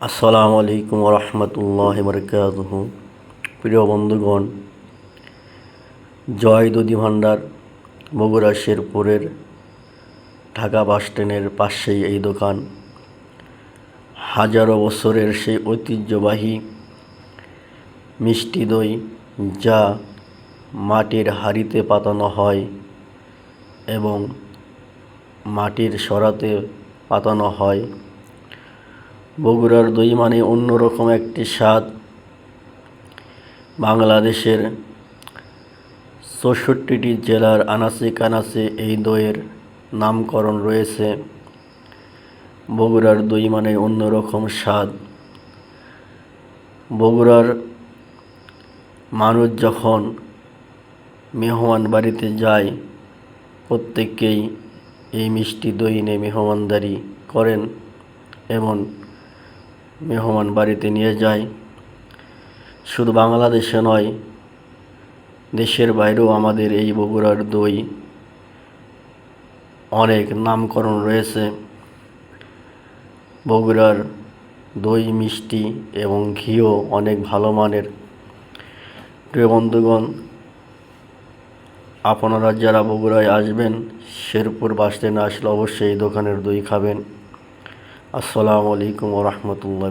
আসসালামু আলাইকুম রহমতুল্লাহ বরকাতুহু। প্রিয় বন্ধুগণ, জয় দধি ভাণ্ডার বগুড়া শেরপুরের ঢাকা বাসস্ট্যান্ডের পাশেই এই দোকান। হাজারো বছরের সেই ঐতিহ্যবাহী মিষ্টি দই, যা মাটির হাঁড়িতে পাতানো হয় এবং মাটির সরাতে পাতানো হয়। বগুড়ার দই মানে অন্যরকম একটি স্বাদ। বাংলাদেশের ৬৪টি জেলার আনাচে কানাচে এই দইয়ের নামকরণ রয়েছে। বগুড়ার দই মানে অন্যরকম স্বাদ। বগুড়ার মানুষ যখন মেহমান বাড়িতে যায়, প্রত্যেককেই এই মিষ্টি দই নিয়ে মেহমানদারি করেন এবং মেহমান বাড়িতে নিয়ে যায়। শুধু বাংলাদেশে নয়, দেশের বাইরেও আমাদের এই বগুড়ার দই অনেক নামকরণ রয়েছে। বগুড়ার দই মিষ্টি এবং ঘিও অনেক ভালো মানের। প্রিয় বন্ধুগণ, আপনারা যারা বগুড়ায় আসবেন, শেরপুর বাসস্ট্যান্ডে আসলে অবশ্যই এই দোকানের দই খাবেন। আসসালামু আলাইকুম রহমতুল্লাহ।